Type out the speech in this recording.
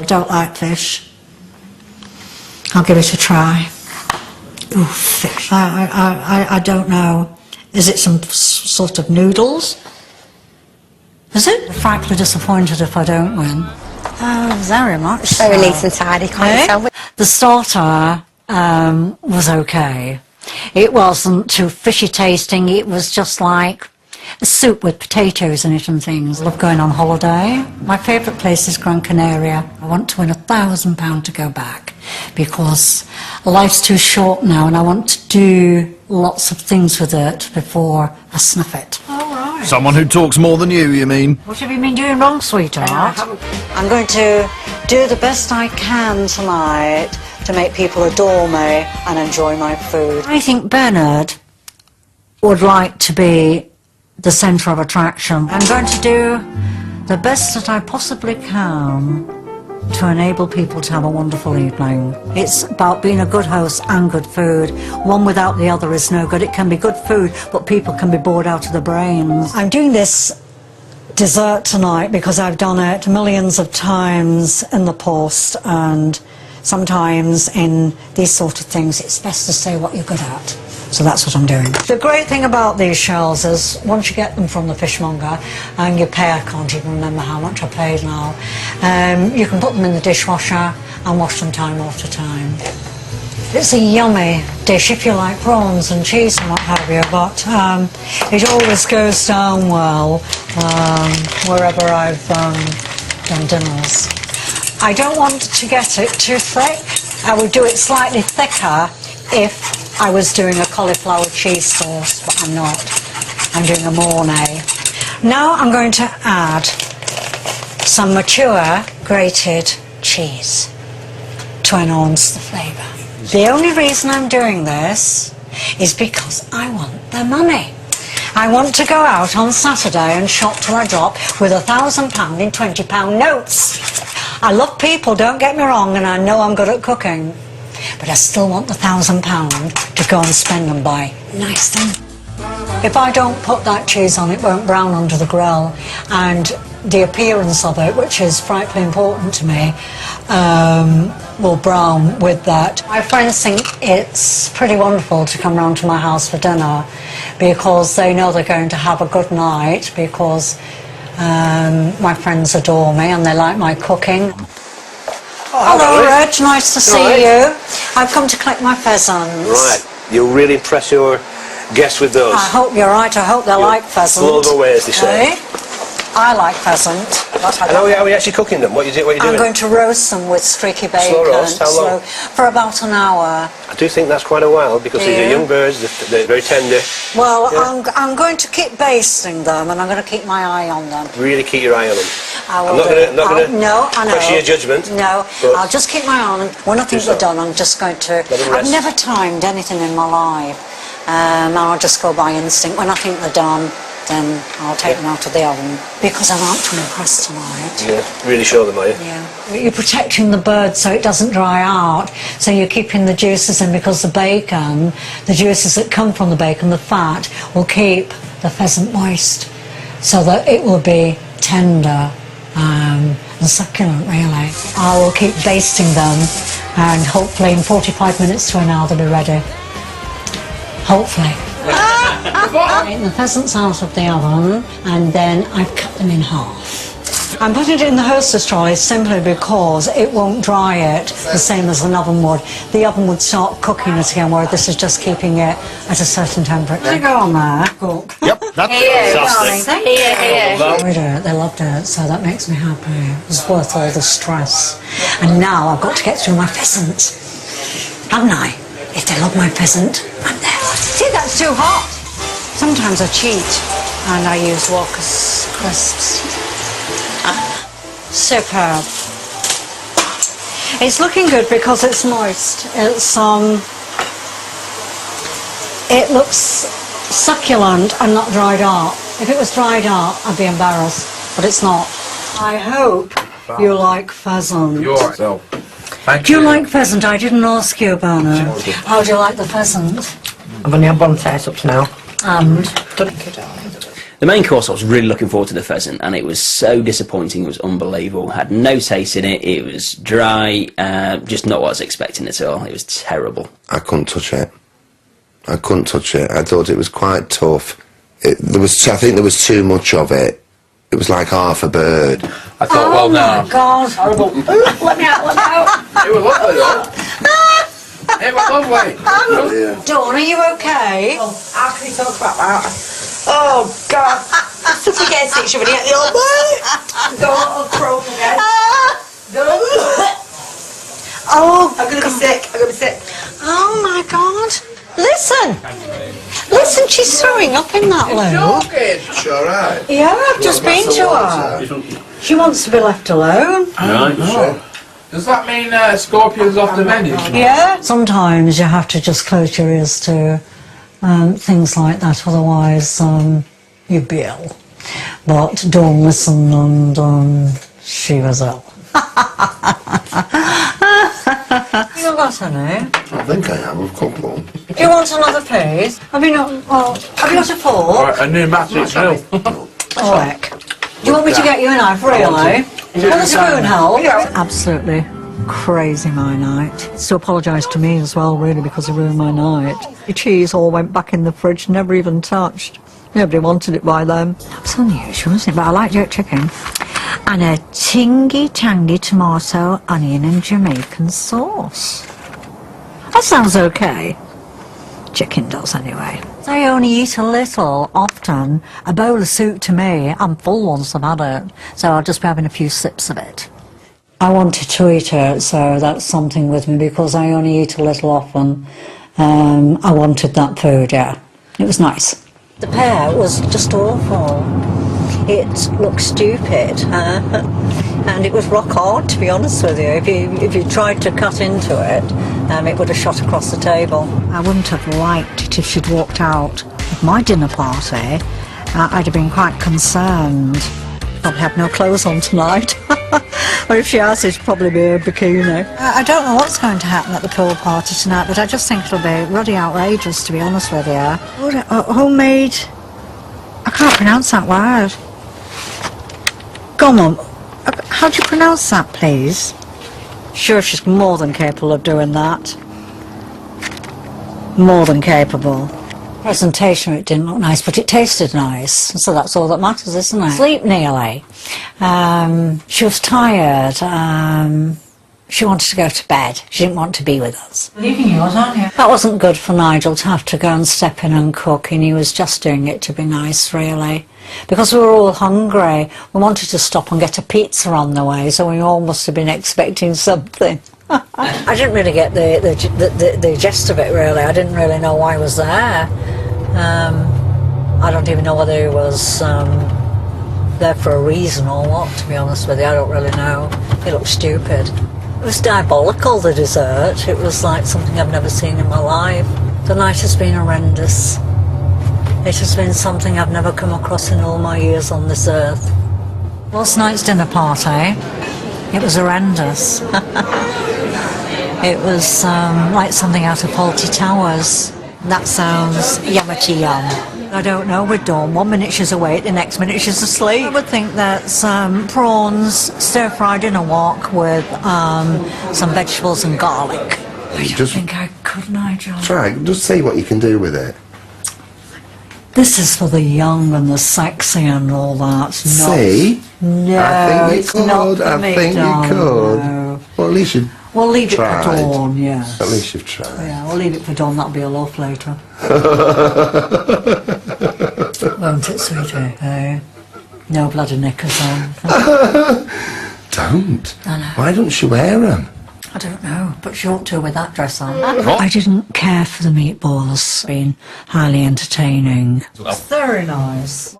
I don't like fish. I'll give it a try. Ooh, fish. I don't know. Is it some sort of noodles? Is it? Frankly disappointed if I don't win. Very much so. Very neat and tidy, can't you tell? The starter was okay. It wasn't too fishy tasting. It was just like a soup with potatoes in it and things. I love going on holiday. My favourite place is Gran Canaria. I want to win £1,000 to go back because life's too short now and I want to do lots of things with it before I snuff it. All right. Someone who talks more than you mean? What have you been doing wrong, sweetheart? I'm going to do the best I can tonight to make people adore me and enjoy my food. I think Bernard would like to be the centre of attraction. I'm going to do the best that I possibly can to enable people to have a wonderful evening. It's about being a good host and good food. One without the other is no good. It can be good food, but people can be bored out of their brains. I'm doing this dessert tonight because I've done it millions of times in the post, and sometimes in these sort of things it's best to say what you're good at. So that's what I'm doing. The great thing about these shells is once you get them from the fishmonger and you pay, I can't even remember how much I paid now, you can put them in the dishwasher and wash them time after time. It's a yummy dish if you like prawns and cheese and what have you, but it always goes down well wherever I've done dinners. I don't want to get it too thick. I would do it slightly thicker if I was doing a cauliflower cheese sauce, but I'm not. I'm doing a mornay. Now I'm going to add some mature grated cheese to enhance the flavour. The only reason I'm doing this is because I want the money. I want to go out on Saturday and shop till I drop with £1,000 in £20 notes. I love people, don't get me wrong, and I know I'm good at cooking, but I still want the £1,000 to go and spend and buy nice things. If I don't put that cheese on, it won't brown under the grill, and the appearance of it, which is frightfully important to me, will brown with that. My friends think it's pretty wonderful to come round to my house for dinner because they know they're going to have a good night because my friends adore me and they like my cooking. Oh, hello, Reg, nice to see you. I've come to collect my pheasants. Right, you'll really impress your guests with those. I hope you're right, I hope they like pheasant. Blow them away, as they say. I like pheasant. And how are you actually cooking them? What are you doing? I'm going to roast them with streaky bacon. Slow roast, how long? For about an hour. I do think that's quite a while because these are young birds, they're very tender. Well, yeah. I'm going to keep basting them and I'm going to keep my eye on them. Really keep your eye on them. I will. I'm not going to no, I know. question your judgment. No, I'll just keep my eye on them. When I think they're done, I'm just going to... I've never timed anything in my life. I'll just go by instinct. When I think they're done, then I'll take them out of the oven because I want to impress tonight. Yeah, really show them, are you? Yeah. You're protecting the bird so it doesn't dry out, so you're keeping the juices in because the bacon, the juices that come from the bacon, the fat, will keep the pheasant moist so that it will be tender and succulent, really. I will keep basting them and hopefully in 45 minutes to an hour they'll be ready. Hopefully. Taking the pheasants out of the oven and then I've cut them in half. I'm putting it in the hostess trolley simply because it won't dry it the same as an oven would. The oven would start cooking it again, whereas this is just keeping it at a certain temperature. There you go on there. Cook. Yep, that's fantastic. They loved it, so that makes me happy. It was worth all the stress. And now I've got to get through my pheasant, haven't I? If they love my pheasant, I'm there. See, that's too hot. Sometimes I cheat and I use Walker's crisps. Superb. It's looking good because it's moist. It looks succulent and not dried out. If it was dried out, I'd be embarrassed, but it's not. I hope you like pheasant. You're right. So, thank you. Do you like pheasant? I didn't ask you, Bernard. How do you like the pheasant? I've only had one set up now. And? The main course, I was really looking forward to the pheasant, and it was so disappointing. It was unbelievable. Had no taste in it. It was dry, just not what I was expecting at all. It was terrible. I couldn't touch it. I couldn't touch it. I thought it was quite tough. I think there was too much of it. It was like half a bird. I thought, well, no. God. Horrible. Let me out, let me out. It was lovely, though. It was lovely. Dawn, are you okay? How can you talk about that? Oh, God. If you get a sick, you're going to get the old boy. Don't croak again. Oh, I'm going to be sick. I'm going to be sick. oh my God. Listen. Listen, she's throwing up in that loo. It's alright. Yeah, I've just been to her. She wants to be left alone. Right. Does that mean Scorpion's off the menu? Yeah. Sometimes you have to just close your ears to things like that, otherwise you'd be ill. But Dawn listened and she was ill. You got any? I think I have a couple. Do you want another, please? Have you not? Well, have you got a fork? A pneumatic drill. Fork. Do you want me to get you a knife, really? Will the spoon help? Absolutely crazy, my night. So apologise to me as well, really, because I ruined my night. The cheese all went back in the fridge, never even touched. Nobody wanted it by then. That's unusual, isn't it? But I like jerk chicken. And a tingy-tangy tomato, onion and Jamaican sauce. That sounds okay. Chicken does, anyway. I only eat a little, often. A bowl of soup to me, I'm full once I've had it. So I'll just be having a few sips of it. I wanted to eat it, so that's something with me, because I only eat a little often. I wanted that food, yeah. It was nice. The pear was just awful. It looked stupid, and it was rock hard, to be honest with you. If you tried to cut into it, it would have shot across the table. I wouldn't have liked it if she'd walked out of my dinner party. I'd have been quite concerned. Probably have no clothes on tonight. Or if she has, it'd probably be a bikini. I don't know what's going to happen at the pool party tonight, but I just think it'll be bloody outrageous, to be honest with you. Homemade... I can't pronounce that word. Go on, how do you pronounce that, please? Sure, she's more than capable of doing that. More than capable. Presentation, it didn't look nice, but it tasted nice, so that's all that matters, isn't it? Sleep nearly. She was tired. She wanted to go to bed. She didn't want to be with us. Leaving yours, aren't you? That wasn't good for Nigel to have to go and step in and cook, and he was just doing it to be nice, really. Because we were all hungry. We wanted to stop and get a pizza on the way, so we all must have been expecting something. I didn't really get the gist of it, really. I didn't really know why I was there. I don't even know whether he was there for a reason or what, to be honest with you. I don't really know. It looked stupid. It was diabolical, the dessert. It was like something I've never seen in my life. The night has been horrendous. It has been something I've never come across in all my years on this earth. Last night's dinner party, it was horrendous. It was like something out of Fawlty Towers. That sounds yummy yum. I don't know, with Dawn, 1 minute she's awake, the next minute she's asleep. I would think that prawns stir-fried in a wok with some vegetables and garlic. I don't think I could, Nigel. Try, just see what you can do with it. This is for the young and the sexy and all that. See? No, I think you it's could. not for me, I think you darling, could. no. Well, at least you've We'll leave tried. it for Dawn, yes. At least you've tried. Yeah, we'll leave it for Dawn, that'll be a loaf later. Won't it, sweetie? No bloody knickers on. Don't. I know. Why don't you wear them? I don't know, but she ought to with that dress on. I didn't care for the meatballs being highly entertaining. Very nice.